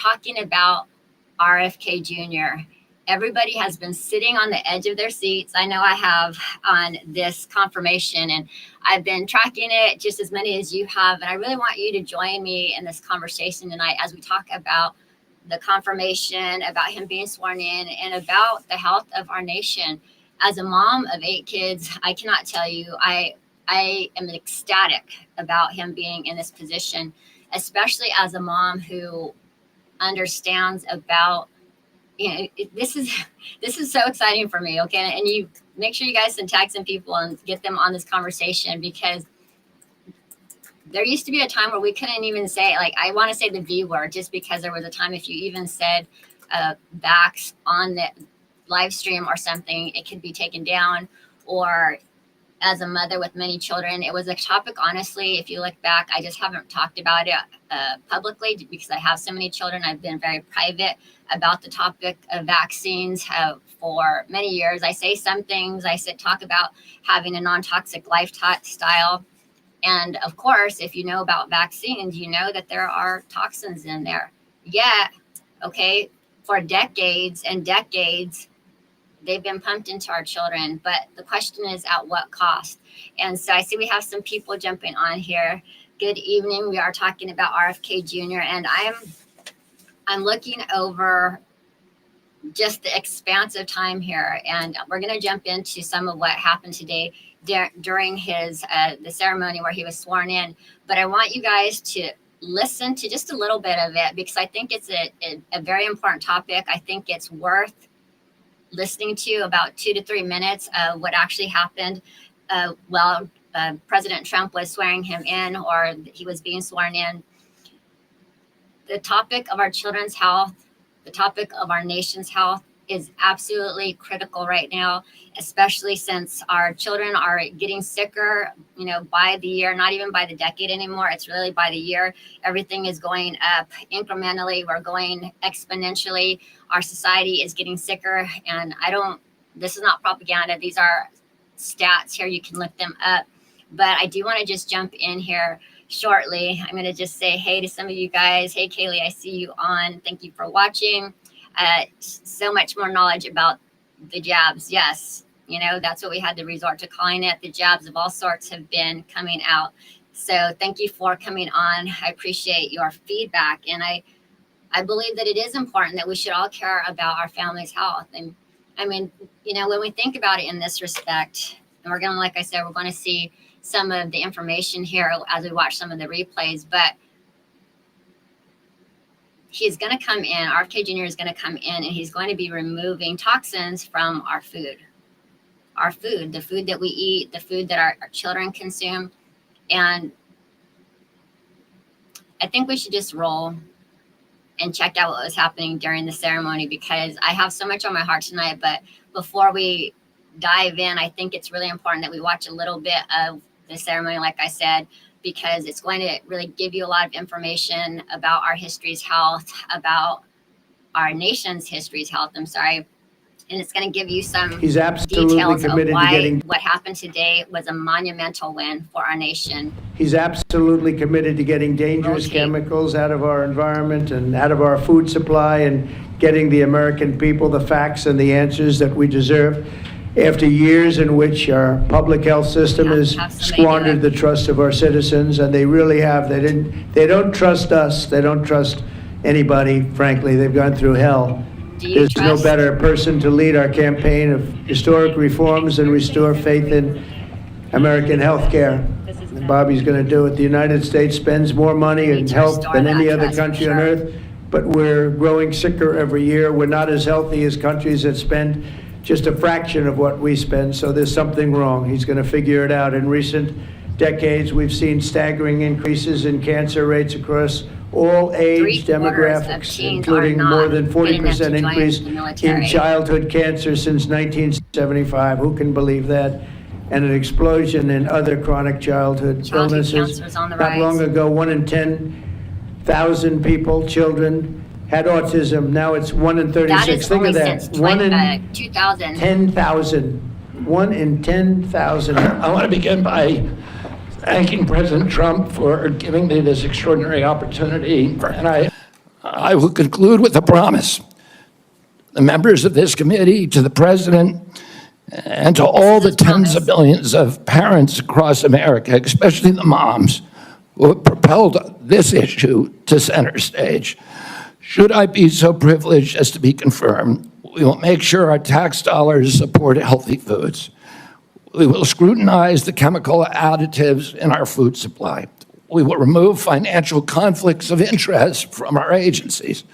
talking about RFK Jr. Everybody has been sitting on the edge of their seats. I know I have on this confirmation, and I've been tracking it just as many as you have. And I really want you to join me in this conversation tonight as we talk about the confirmation, about him being sworn in, and about the health of our nation. As a mom of 8 kids, I cannot tell you, I am ecstatic about him being in this position, especially as a mom who understands about, this is so exciting for me. Okay. And you make sure you guys can tag some people and get them on this conversation, because there used to be a time where we couldn't even say, like, I want to say the V word, just because there was a time if you even said vax on the live stream or something, it could be taken down. Or as a mother with many children, it was a topic, honestly, if you look back, I just haven't talked about it publicly because I have so many children. I've been very private about the topic of vaccines for many years. I say some things, talk about having a non-toxic lifestyle. And of course, if you know about vaccines, you know that there are toxins in there. Yet, okay, for decades and decades, they've been pumped into our children. But the question is, at what cost? And so I see we have some people jumping on here. Good evening. We are talking about RFK Jr. And I'm looking over just the expansive time here. And we're going to jump into some of what happened today during his the ceremony where he was sworn in. But I want you guys to listen to just a little bit of it, because I think it's a very important topic. I think it's worth listening to about 2 to 3 minutes of what actually happened while President Trump was swearing him in, or he was being sworn in. The topic of our children's health, the topic of our nation's health is absolutely critical right now, especially since our children are getting sicker, by the year, not even by the decade anymore. It's really by the year. Everything is going up incrementally. We're going exponentially. Our society is getting sicker. And this is not propaganda. These are stats here. You can look them up. But I do want to just jump in here shortly. I'm going to just say hey to some of you guys. Hey, Kaylee, I see you on. Thank you for watching. So much more knowledge about the jabs. Yes, that's what we had to resort to calling it. The jabs of all sorts have been coming out. So thank you for coming on. I appreciate your feedback. And I believe that it is important that we should all care about our family's health. And I mean, when we think about it in this respect, and we're going to, like I said, we're going to see some of the information here as we watch some of the replays, but he's going to come in, RFK Jr. is going to come in, and he's going to be removing toxins from our food, the food that we eat, the food that our children consume. And I think we should just roll and check out what was happening during the ceremony, because I have so much on my heart tonight. But before we dive in, I think it's really important that we watch a little bit of the ceremony, like I said, because it's going to really give you a lot of information about our history's health, about our nation's history's health, and it's going to give you some details of why what happened today was a monumental win for our nation. He's absolutely committed to getting dangerous chemicals out of our environment and out of our food supply, and getting the American people the facts and the answers that we deserve. After years in which our public health system has squandered the trust of our citizens, and they really have. They don't trust us. They don't trust anybody, frankly. They've gone through hell. There's no better person to lead our campaign of historic reforms and restore faith in American health care. And Bobby's going to do it. The United States spends more money in health than any other country on earth, but we're growing sicker every year. We're not as healthy as countries that spend just a fraction of what we spend, so there's something wrong. He's going to figure it out. In recent decades, we've seen staggering increases in cancer rates across all age demographics, including more than 40% increase in childhood cancer since 1975. Who can believe that? And an explosion in other chronic childhood illnesses. Not long ago, 1 in 10,000 people, children, had autism. Now it's 1 in 36. Think of that. 1 in 10,000. 1 in 10,000. I want to begin by thanking President Trump for giving me this extraordinary opportunity. And I will conclude with a promise. The members of this committee, to the president, and to all the tens of millions of parents across America, especially the moms, who have propelled this issue to center stage. Should I be so privileged as to be confirmed, we will make sure our tax dollars support healthy foods. We will scrutinize the chemical additives in our food supply. We will remove financial conflicts of interest from our agencies.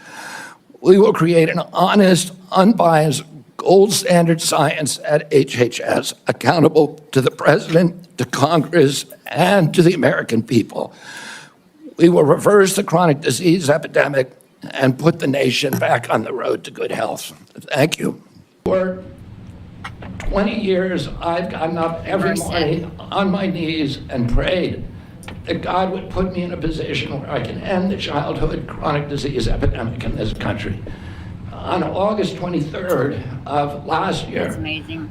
We will create an honest, unbiased, gold standard science at HHS, accountable to the president, to Congress, and to the American people. We will reverse the chronic disease epidemic and put the nation back on the road to good health. Thank you. For 20 years, I've gotten up every morning on my knees and prayed that God would put me in a position where I can end the childhood chronic disease epidemic in this country. On August 23rd of last year, That's amazing.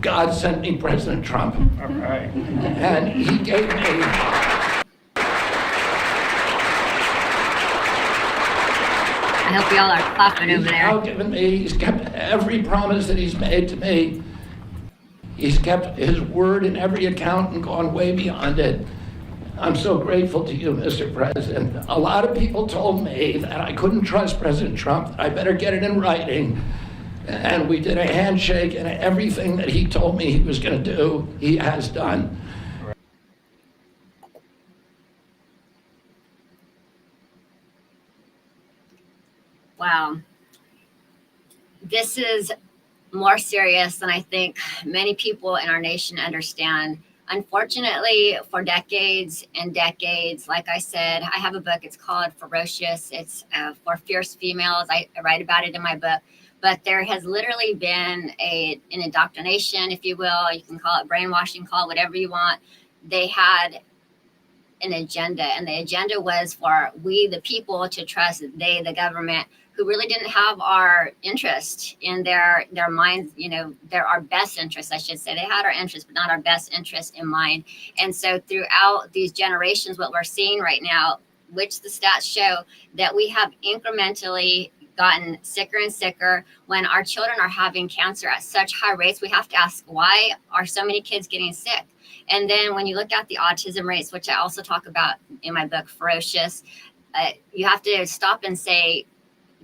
God sent me President Trump. All right. And he gave me I hope y'all are clapping over there. He's kept every promise that he's made to me. He's kept his word in every account and gone way beyond it. I'm so grateful to you, Mr. President. A lot of people told me that I couldn't trust President Trump, that I better get it in writing. And we did a handshake, and everything that he told me he was going to do, he has done. Wow. This is more serious than I think many people in our nation understand. Unfortunately, for decades and decades, like I said, I have a book. It's called Ferocious. It's for fierce females. I write about it in my book. But there has literally been an indoctrination, if you will. You can call it brainwashing, call it whatever you want. They had an agenda, and the agenda was for we, the people, to trust they, the government, who really didn't have our interest in their minds. You know, our best interest, I should say. They had our interest, but not our best interest in mind. And so throughout these generations, what we're seeing right now, which the stats show, that we have incrementally gotten sicker and sicker. When our children are having cancer at such high rates, we have to ask, why are so many kids getting sick? And then when you look at the autism rates, which I also talk about in my book, Ferocious, you have to stop and say,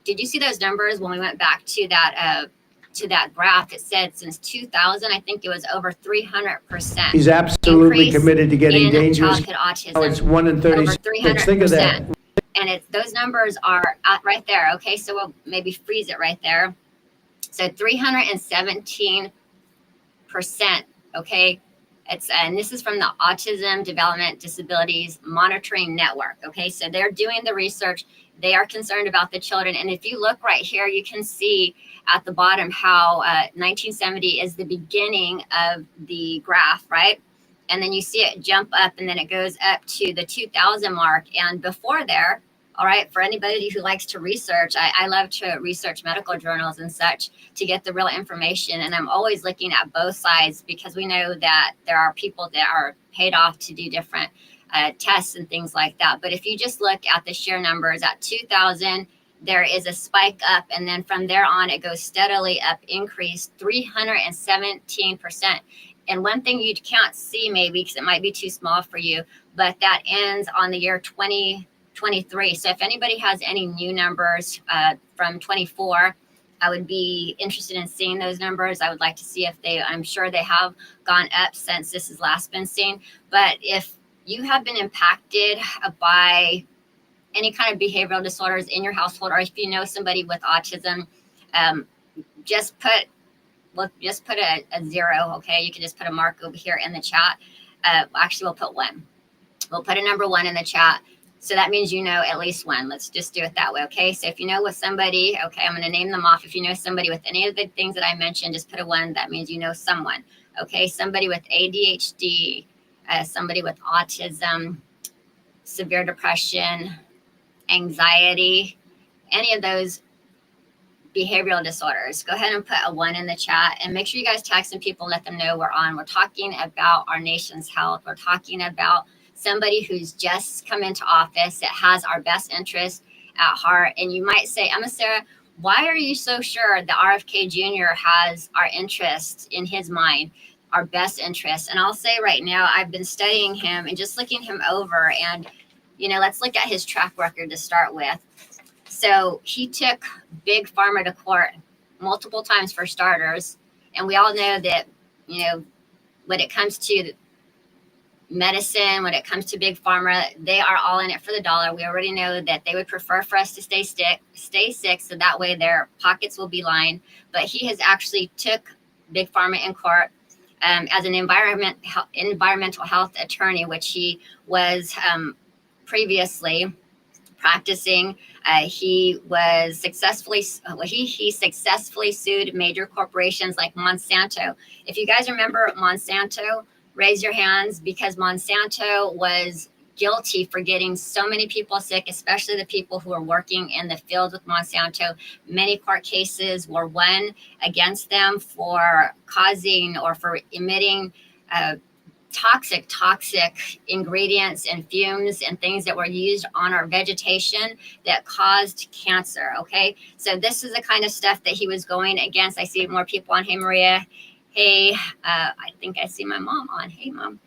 did you see those numbers when we went back to that graph? It said since 2000, I think it was over 300%. He's absolutely committed to getting dangerous. Childhood autism. Oh, it's 1 in 30. Over 300%. Think of that. And those numbers are right there. Okay, so we'll maybe freeze it right there. So 317%. Okay, and this is from the Autism Development Disabilities Monitoring Network. Okay, so they're doing the research. They are concerned about the children. And if you look right here, you can see at the bottom how 1970 is the beginning of the graph, right? And then you see it jump up, and then it goes up to the 2000 mark. And before there, all right, for anybody who likes to research, I love to research medical journals and such to get the real information. And I'm always looking at both sides, because we know that there are people that are paid off to do different tests and things like that. But if you just look at the sheer numbers at 2000, there is a spike up. And then from there on, it goes steadily up, increased 317%. And one thing you can't see maybe, because it might be too small for you, but that ends on the year 2023. So if anybody has any new numbers from 24, I would be interested in seeing those numbers. I would like to see if I'm sure they have gone up since this has last been seen. But if you have been impacted by any kind of behavioral disorders in your household, or if you know somebody with autism, just put a 0, okay? You can just put a mark over here in the chat. Actually, we'll put 1. We'll put a number 1 in the chat. So that means you know at least 1. Let's just do it that way, okay? So if you know with somebody, okay, I'm going to name them off. If you know somebody with any of the things that I mentioned, just put a 1. That means you know someone, okay? Somebody with ADHD, somebody with autism, severe depression, anxiety, any of those behavioral disorders. Go ahead and put a 1 in the chat, and make sure you guys tag some people, let them know we're on. We're talking about our nation's health. We're talking about somebody who's just come into office that has our best interest at heart. And you might say, EmmaSara, why are you so sure that RFK Jr. has our interest in his mind, our best interest? And I'll say right now, I've been studying him and just looking him over. And, let's look at his track record to start with. So he took Big Pharma to court multiple times for starters. And we all know that, when it comes to medicine, when it comes to Big Pharma, they are all in it for the dollar. We already know that they would prefer for us to stay sick, so that way their pockets will be lined. But he has actually took Big Pharma in court as an environmental health attorney, which he was previously practicing. He was successfully he successfully sued major corporations like Monsanto. If you guys remember Monsanto, raise your hands, because Monsanto was guilty for getting so many people sick, especially the people who are working in the field with Monsanto. Many court cases were won against them for causing or for emitting toxic ingredients and fumes and things that were used on our vegetation that caused cancer. Okay, so this is the kind of stuff that he was going against. I see more people on. Hey, Maria. Hey, I think I see my mom on. Hey, Mom.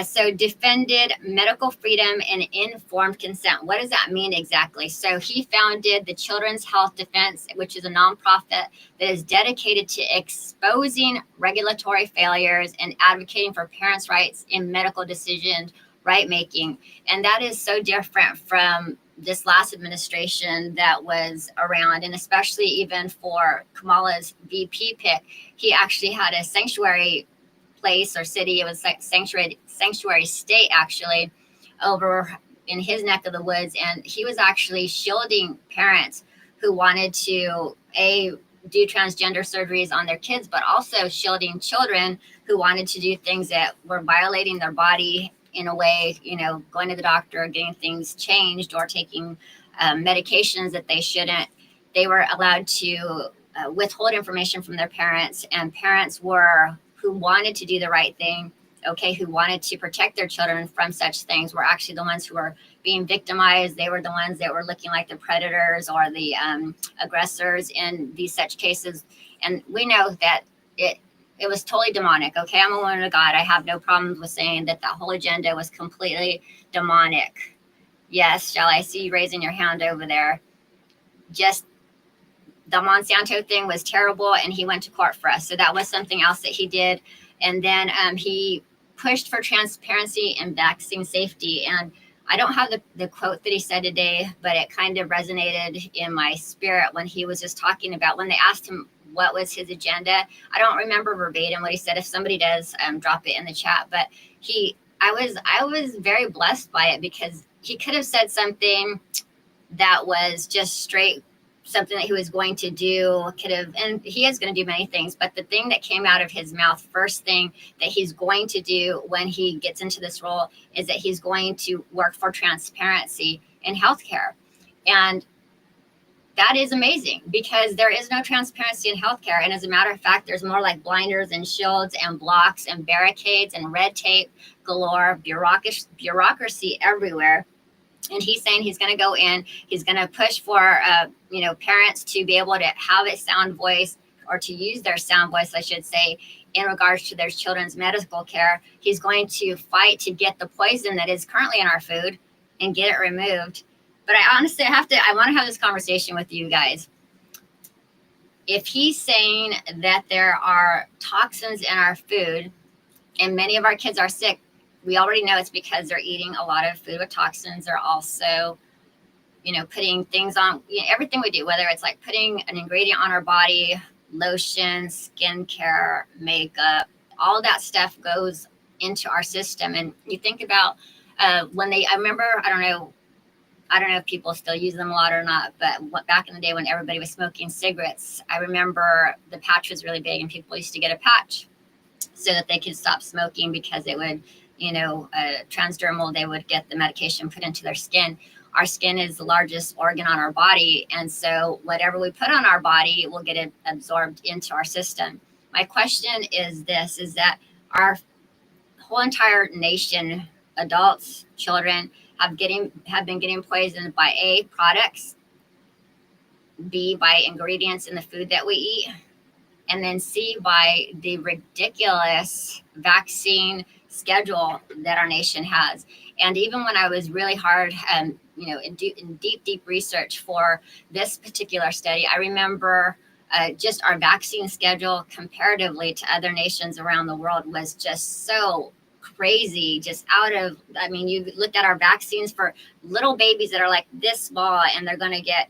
So defended medical freedom and informed consent. What does that mean exactly? So he founded the Children's Health Defense, which is a nonprofit that is dedicated to exposing regulatory failures and advocating for parents' rights in medical decision right making. And that is so different from this last administration that was around, and especially even for Kamala's VP pick. He actually had a sanctuary place or city. It was sanctuary state actually over in his neck of the woods, and he was actually shielding parents who wanted to do transgender surgeries on their kids, but also shielding children who wanted to do things that were violating their body in a way, going to the doctor, getting things changed, or taking medications that they shouldn't. They were allowed to withhold information from their parents, and parents who wanted to do the right thing, who wanted to protect their children from such things, were actually the ones who were being victimized. They were the ones that were looking like the predators or the aggressors in these such cases. And we know that it was totally demonic. Okay, I'm a woman of God. I have no problems with saying that whole agenda was completely demonic. Yes, shall I see you raising your hand over there? Just the Monsanto thing was terrible, and he went to court for us. So that was something else that he did. And then he pushed for transparency and vaccine safety. And I don't have the quote that he said today, but it kind of resonated in my spirit when he was just talking about, when they asked him what was his agenda. I don't remember verbatim what he said. If somebody does, drop it in the chat. But I was very blessed by it, because he could have said something that was just straight something that he was going to do, and he is going to do many things, but the thing that came out of his mouth, first thing that he's going to do when he gets into this role, is that he's going to work for transparency in healthcare. And that is amazing, because there is no transparency in healthcare. And as a matter of fact, there's more like blinders and shields and blocks and barricades and red tape galore, bureaucracy everywhere. And he's saying he's going to go in, he's going to push for, parents to be able to have a sound voice, or to use their sound voice, I should say, in regards to their children's medical care. He's going to fight to get the poison that is currently in our food and get it removed. But I honestly I want to have this conversation with you guys. If he's saying that there are toxins in our food and many of our kids are sick, we already know it's because they're eating a lot of food with toxins. They're also, putting things on, everything we do, whether it's like putting an ingredient on our body, lotion, skincare, makeup, all that stuff goes into our system. And you think about I remember, I don't know if people still use them a lot or not, but back in the day when everybody was smoking cigarettes, I remember the patch was really big, and people used to get a patch so that they could stop smoking, because it would, transdermal, they would get the medication put into their skin. Our skin is the largest organ on our body. And so whatever we put on our body will get absorbed into our system. My question is this, is that our whole entire nation, adults, children, have been getting poisoned by products B, by ingredients in the food that we eat, and then C, by the ridiculous vaccine schedule that our nation has. And even when I was really hard, in deep research for this particular study, I remember just our vaccine schedule comparatively to other nations around the world was just so crazy, just out of, I mean, you looked at our vaccines for little babies that are like this small, and they're going to get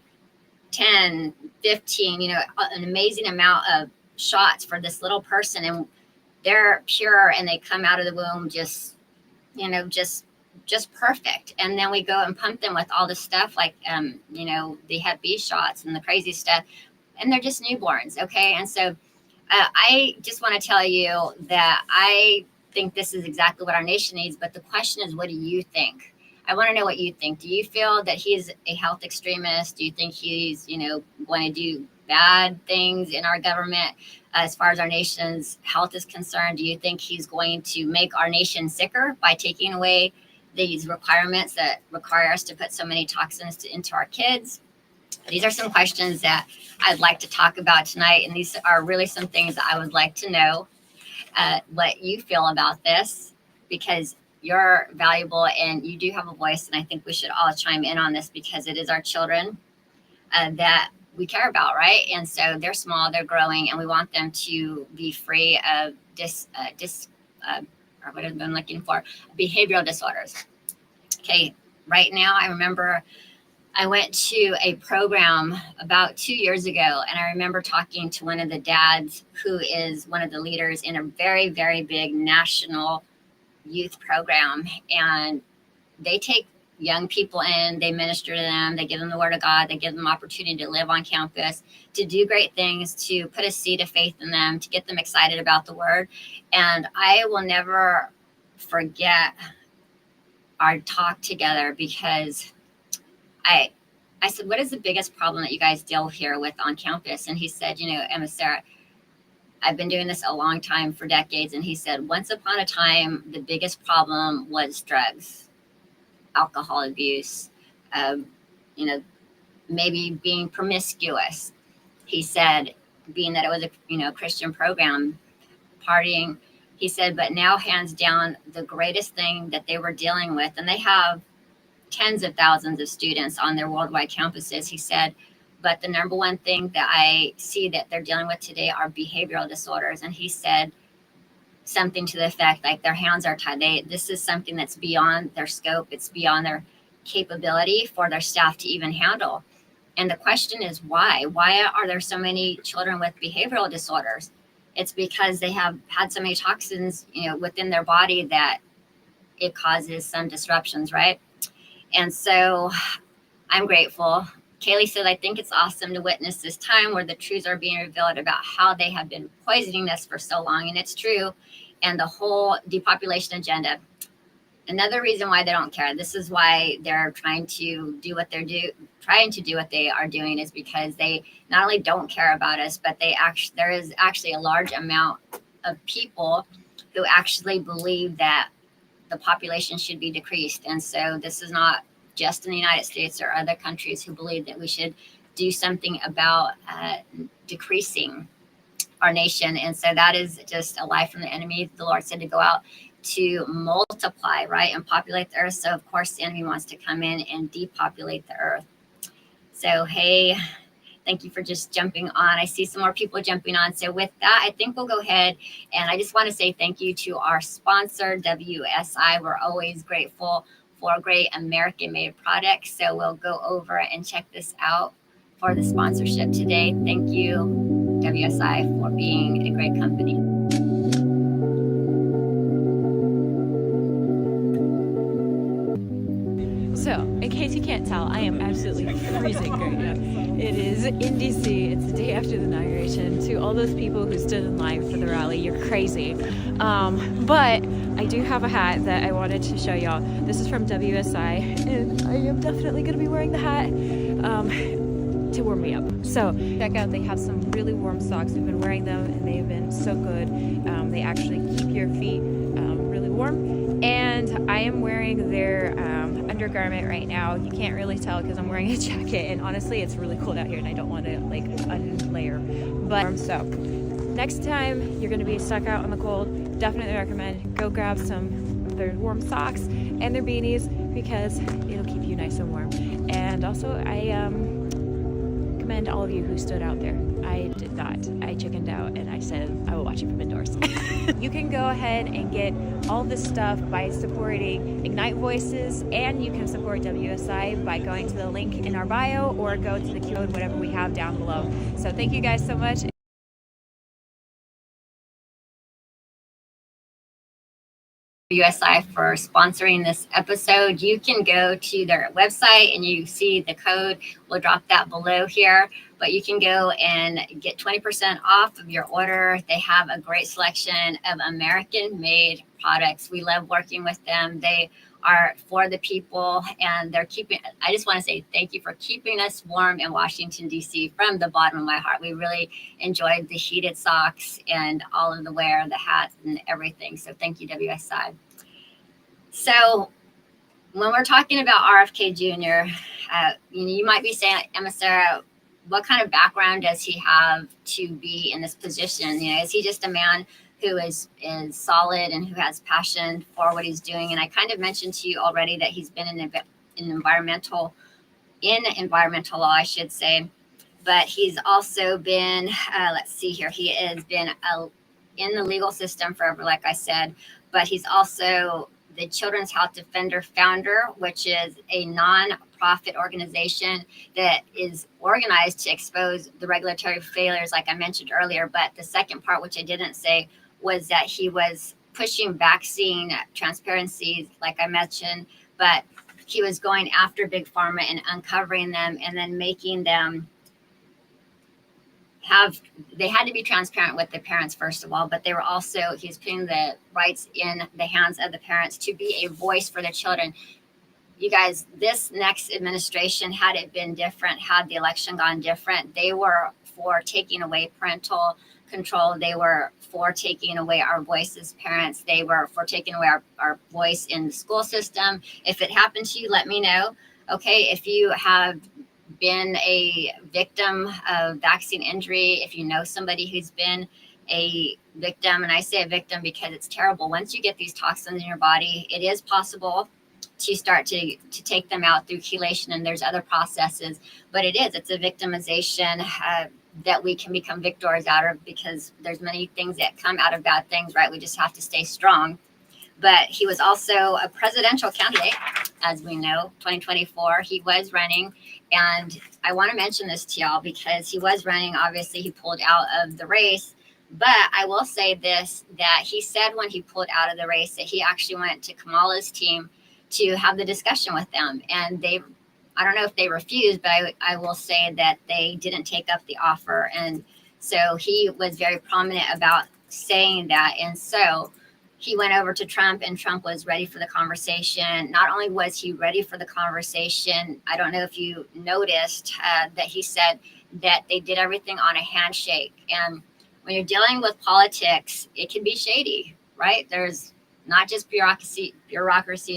10, 15, an amazing amount of shots for this little person, and they're pure and they come out of the womb just perfect. And then we go and pump them with all this stuff like the Hep B shots and the crazy stuff, and they're just newborns. Okay. And so I just want to tell you that I think this is exactly what our nation needs, but the question is, what do you think? I want to know what you think. Do you feel that he's a health extremist? Do you think he's, going to do bad things in our government as far as our nation's health is concerned? Do you think he's going to make our nation sicker by taking away these requirements that require us to put so many toxins into our kids? These are some questions that I'd like to talk about tonight, and these are really some things that I would like to know what you feel about this, because you're valuable and you do have a voice, and I think we should all chime in on this because it is our children that we care about, right? And so they're small, they're growing, and we want them to be free of what I've been looking for, behavioral disorders. Okay, right now I remember I went to a program about 2 years ago, and I remember talking to one of the dads who is one of the leaders in a very, very big national youth program, and they take young people in, they minister to them, they give them the word of God, they give them opportunity to live on campus, to do great things, to put a seed of faith in them, to get them excited about the word. And I will never forget our talk together, because I said, what is the biggest problem that you guys deal here with on campus? And he said, EmmaSara, I've been doing this a long time, for decades. And he said, once upon a time, the biggest problem was drugs, alcohol abuse, maybe being promiscuous. He said, being that it was a Christian program, partying. He said, but now hands down, the greatest thing that they were dealing with, and they have tens of thousands of students on their worldwide campuses. He said, but the number one thing that I see that they're dealing with today are behavioral disorders. And he said something to the effect like their hands are tied. This is something that's beyond their scope. It's beyond their capability for their staff to even handle. And the question is why? Why are there so many children with behavioral disorders? It's because they have had so many toxins, within their body that it causes some disruptions, right? And so I'm grateful. Kaylee said, I think it's awesome to witness this time where the truths are being revealed about how they have been poisoning us for so long. And it's true. And the whole depopulation agenda. Another reason why they don't care. This is why they're trying to do what they are doing, is because they not only don't care about us, but there is actually a large amount of people who actually believe that the population should be decreased. And so this is not just in the United States. There are other countries who believe that we should do something about decreasing our nation. And so that is just a lie from the enemy. The Lord said to go out to multiply, right, and populate the earth. So of course the enemy wants to come in and depopulate the earth. So, hey, thank you for just jumping on. I see some more people jumping on. So with that, I think we'll go ahead. And I just want to say thank you to our sponsor, WSI. We're always grateful for great American-made products. So we'll go over and check this out for the sponsorship today. Thank you, WSI, for being a great company. So, in case you can't tell, I am absolutely freezing right now. It is in DC. It's the day after the inauguration. To all those people who stood in line for the rally, you're crazy. But I do have a hat that I wanted to show y'all. This is from WSI, and I am definitely going to be wearing the hat to warm me up. So, check out, they have some really warm socks. We've been wearing them, and they've been so good. They actually keep your feet really warm. And I am wearing their undergarment right now. You can't really tell because I'm wearing a jacket, and honestly, it's really cold out here, and I don't want to like unlayer. But so next time you're going to be stuck out in the cold, definitely recommend go grab some of their warm socks and their beanies because it'll keep you nice and warm. And also, I commend all of you who stood out there. I did not. I chickened out and I said I will watch you from indoors. You can go ahead and get all this stuff by supporting Ignite Voices, and you can support WSI by going to the link in our bio or go to the QR code, whatever we have down below. So thank you guys so much. WSI for sponsoring this episode. You can go to their website and you see the code. We'll drop that below here, but you can go and get 20% off of your order. They have a great selection of American-made products. We love working with them. They are for the people, and they're keeping, I just want to say thank you for keeping us warm in Washington, D.C. from the bottom of my heart. We really enjoyed the heated socks and all of the wear, the hats and everything. So thank you, WSI. So when we're talking about RFK Jr., you might be saying, EmmaSara, what kind of background does he have to be in this position? Is he just a man who is solid and who has passion for what he's doing? And I kind of mentioned to you already that he's been in environmental law, I should say, but he's also been, let's see here, he has been in the legal system forever, like I said, but he's also the Children's Health Defender founder, which is a non-profit organization that is organized to expose the regulatory failures, like I mentioned earlier. But the second part, which I didn't say, was that he was pushing vaccine transparency, like I mentioned, but he was going after Big Pharma and uncovering them and then making them they had to be transparent with the parents, first of all, but they were also, he's putting the rights in the hands of the parents to be a voice for their children. You guys, this next administration, had it been different, had the election gone different, they were for taking away parental control. They were for taking away our voice as parents. They were for taking away our voice in the school system. If it happened to you, let me know. Okay, if you have been a victim of vaccine injury, if you know somebody who's been a victim, and I say a victim because it's terrible. Once you get these toxins in your body, it is possible to start to take them out through chelation, and there's other processes, but it's a victimization that we can become victors out of, because there's many things that come out of bad things, right? We just have to stay strong. But he was also a presidential candidate, as we know, 2024. He was running, and I want to mention this to y'all because he was running. Obviously, he pulled out of the race. But I will say this, that he said when he pulled out of the race that he actually went to Kamala's team to have the discussion with them. And I don't know if they refused, but I will say that they didn't take up the offer. And so he was very prominent about saying that. And so he went over to Trump, and Trump was ready for the conversation. Not only was he ready for the conversation, I don't know if you noticed that he said that they did everything on a handshake. And when you're dealing with politics, it can be shady, right? There's not just bureaucracy,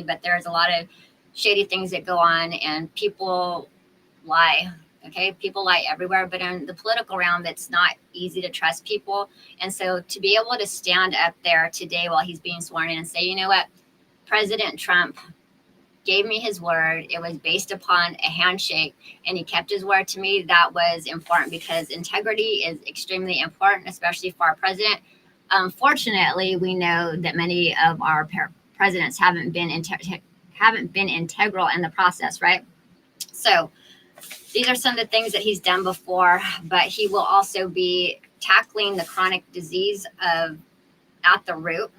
but there's a lot of shady things that go on, and people lie. Okay, people lie everywhere, but in the political realm, it's not easy to trust people. And so to be able to stand up there today while he's being sworn in and say, you know what, President Trump gave me his word. It was based upon a handshake, and he kept his word to me. That was important because integrity is extremely important, especially for our president. Unfortunately, we know that many of our presidents haven't been integral in the process, right? So these are some of the things that he's done before, but he will also be tackling the chronic disease at the root.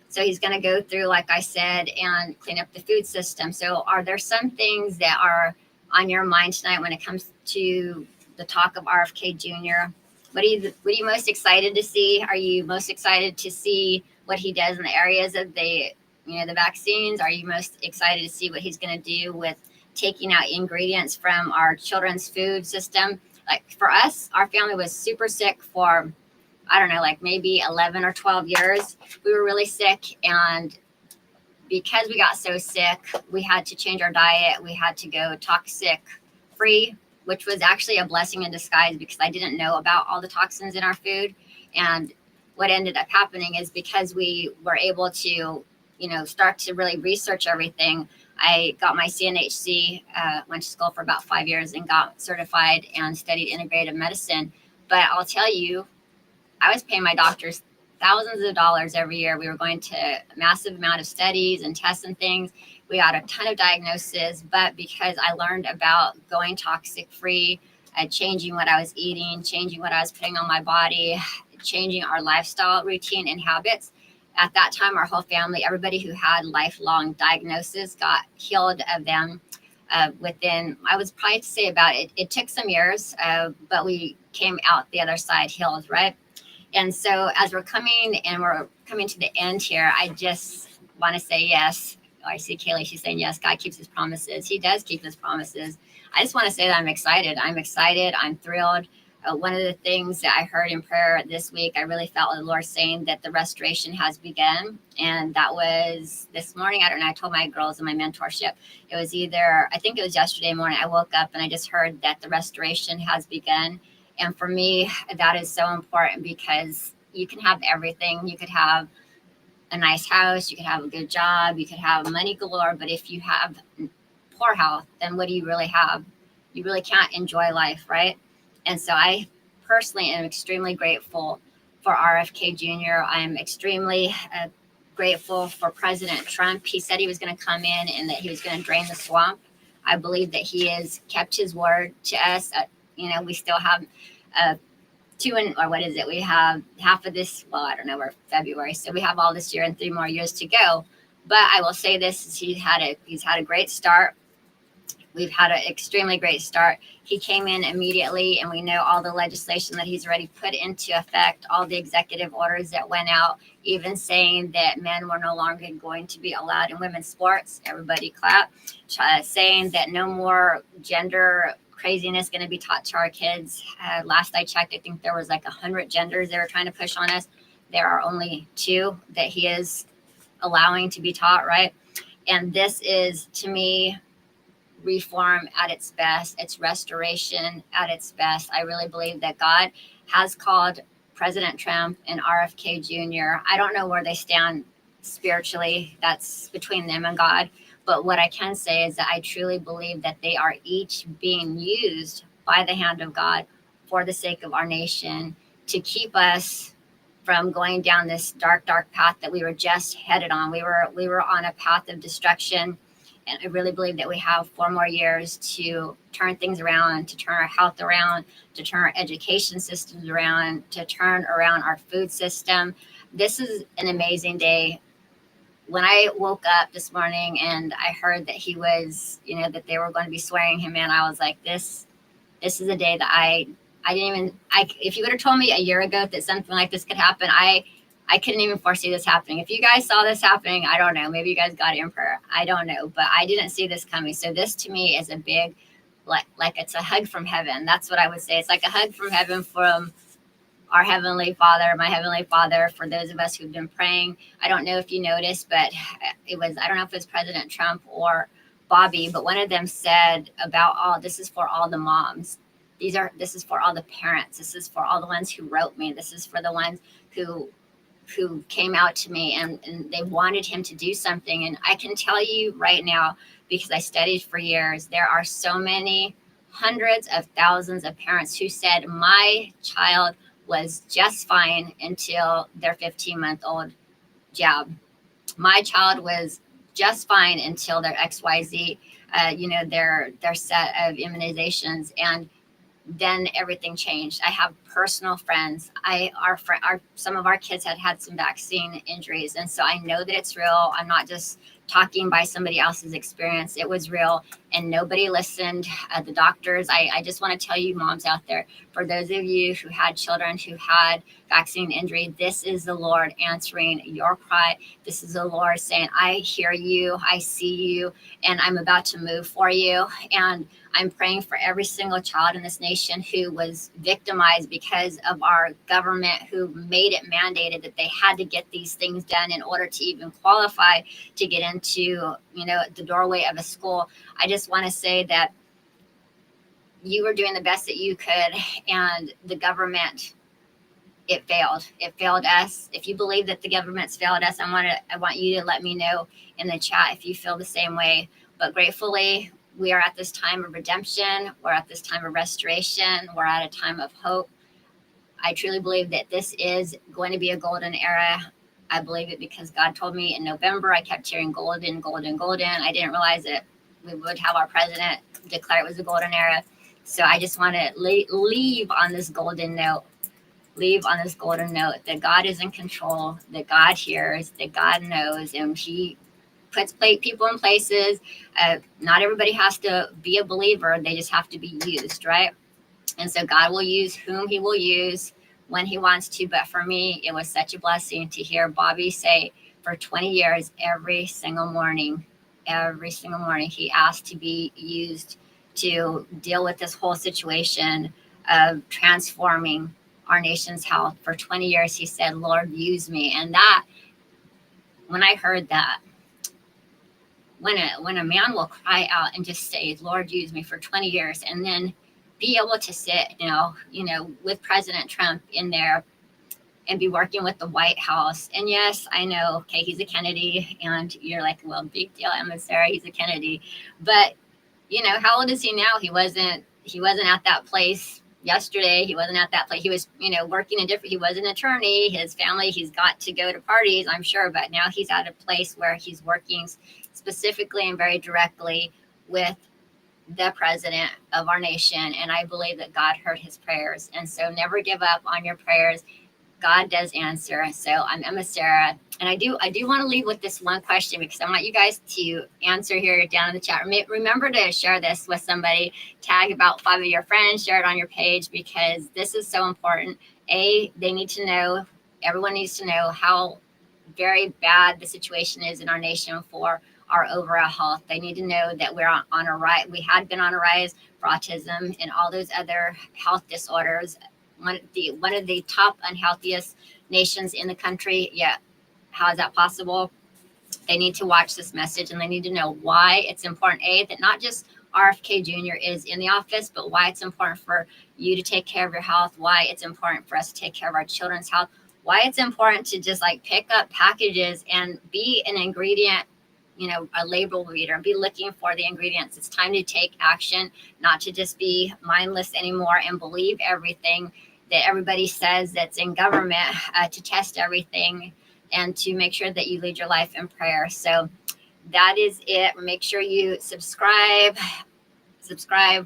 So he's going to go through, like I said, and clean up the food system. So are there some things that are on your mind tonight when it comes to the talk of RFK Jr.? What are you most excited to see? Are you most excited to see what he does in the areas of the vaccines? Are you most excited to see what he's going to do with taking out ingredients from our children's food system? Like for us, our family was super sick for, I don't know, like maybe 11 or 12 years. We were really sick, and because we got so sick, we had to change our diet. We had to go toxic free, which was actually a blessing in disguise because I didn't know about all the toxins in our food. And what ended up happening is because we were able to, start to really research everything, I got my CNHC, went to school for about 5 years and got certified and studied integrative medicine. But I'll tell you, I was paying my doctors thousands of dollars every year. We were going to a massive amount of studies and tests and things. We got a ton of diagnoses, but because I learned about going toxic free, changing what I was eating, changing what I was putting on my body, changing our lifestyle routine and habits. At that time, our whole family, everybody who had lifelong diagnoses got healed of them within, I was probably to say about it. It took some years, but we came out the other side healed, right? And so as we're coming to the end here, I just want to say yes. I see Kaylee, she's saying yes, God keeps his promises. He does keep his promises. I just want to say that I'm excited. I'm thrilled. One of the things that I heard in prayer this week, I really felt the Lord saying that the restoration has begun. And that was this morning. I don't know. I told my girls in my mentorship, it was I think it was yesterday morning. I woke up and I just heard that the restoration has begun. And for me, that is so important because you can have everything. You could have a nice house, you could have a good job, you could have money galore. But if you have poor health, then what do you really have? You really can't enjoy life, right? And so I personally am extremely grateful for RFK Jr. I'm extremely grateful for President Trump. He said he was going to come in and that he was going to drain the swamp. I believe that he has kept his word to us. We still have we have half of this, well, I don't know, we're February, so we have all this year and 3 more years to go. But I will say this, he's had a great start. We've had an extremely great start. He came in immediately, and we know all the legislation that he's already put into effect, all the executive orders that went out, even saying that men were no longer going to be allowed in women's sports. Everybody clap. Saying that no more gender craziness going to be taught to our kids. Last I checked, I think there was like 100 genders they were trying to push on us. There are only 2 that he is allowing to be taught, right? And this is, to me, reform at its best. It's restoration at its best. I really believe that God has called President Trump and RFK Jr. I don't know where they stand spiritually. That's between them and God. But what I can say is that I truly believe that they are each being used by the hand of God for the sake of our nation to keep us from going down this dark, dark path that we were just headed on. We were on a path of destruction. And I really believe that we have 4 more years to turn things around, to turn our health around, to turn our education systems around, to turn around our food system. This is an amazing day. When I woke up this morning and I heard that he was, that they were going to be swearing him in, I was like, this is a day that if you would have told me a year ago that something like this could happen, I couldn't even foresee this happening. If you guys saw this happening, I don't know. Maybe you guys got it in prayer. I don't know, but I didn't see this coming. So this to me is a big, like it's a hug from heaven. That's what I would say. It's like a hug from heaven from our Heavenly Father, my Heavenly Father, for those of us who've been praying. I don't know if you noticed, but I don't know if it was President Trump or Bobby, but one of them said about this is for all the moms. This is for all the parents. This is for all the ones who wrote me. This is for the ones who came out to me and they wanted him to do something. And I can tell you right now, because I studied for years, there are so many hundreds of thousands of parents who said, my child was just fine until their 15-month-old jab. My child was just fine until their XYZ, their set of immunizations. And then everything changed. I have personal friends. Some of our kids had some vaccine injuries. And so I know that it's real. I'm not just talking by somebody else's experience. It was real and nobody listened. The doctors, I just want to tell you moms out there, for those of you who had children who had vaccine injury, this is the Lord answering your cry. This is the Lord saying, I hear you, I see you, and I'm about to move for you. And I'm praying for every single child in this nation who was victimized because of our government, who made it mandated that they had to get these things done in order to even qualify to get into, you know, the doorway of a school. I just want to say that you were doing the best that you could, and the government, it failed. It failed us. If you believe that the government's failed us, I want you to let me know in the chat if you feel the same way. But gratefully, we are at this time of redemption. We're at this time of restoration. We're at a time of hope. I truly believe that this is going to be a golden era. I believe it because God told me in November. I kept hearing golden, golden, golden. I didn't realize that we would have our president declare it was a golden era. So I just want to leave on this golden note. Leave on this golden note that God is in control, that God hears, that God knows, and He puts people in places. Not everybody has to be a believer. They just have to be used, right? And so God will use whom He will use when He wants to. But for me, it was such a blessing to hear Bobby say for 20 years, every single morning, he asked to be used to deal with this whole situation of transforming our nation's health. For 20 years, he said, Lord, use me. And that, when I heard that, when a man will cry out and just say, Lord, use me for 20 years, and then be able to sit, you know, with President Trump in there and be working with the White House. And yes, I know, okay, he's a Kennedy, and you're like, well, big deal, EmmaSara, he's a Kennedy. But, you know, how old is he now? He wasn't at that place yesterday. He wasn't at that place. He was, you know, working he was an attorney. His family, he's got to go to parties, I'm sure, but now he's at a place where he's working specifically and very directly with the president of our nation. And I believe that God heard his prayers. And so never give up on your prayers. God does answer. So I'm EmmaSara, and I do want to leave with this one question, because I want you guys to answer here down in the chat. Remember to share this with somebody, tag about 5 of your friends, share it on your page, because this is so important. They need to know, everyone needs to know how very bad the situation is in our nation for our overall health. They need to know that we're on a rise. We had been on a rise for autism and all those other health disorders. One of the top unhealthiest nations in the country. Yeah, how is that possible? They need to watch this message, and they need to know why it's important. That not just RFK Jr. is in the office, but why it's important for you to take care of your health, why it's important for us to take care of our children's health, why it's important to just like pick up packages and be an ingredient, you know, a label reader, and be looking for the ingredients. It's time to take action, not to just be mindless anymore and believe everything that everybody says that's in government, to test everything and to make sure that you lead your life in prayer. So that is it. Make sure you subscribe,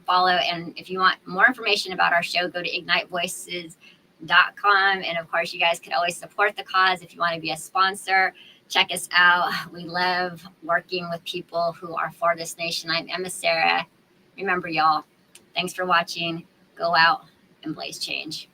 follow. And if you want more information about our show, go to ignitevoices.com. And of course, you guys could always support the cause if you want to be a sponsor. Check us out. We love working with people who are for this nation. I'm EmmaSara. Remember, y'all, thanks for watching. Go out and blaze change.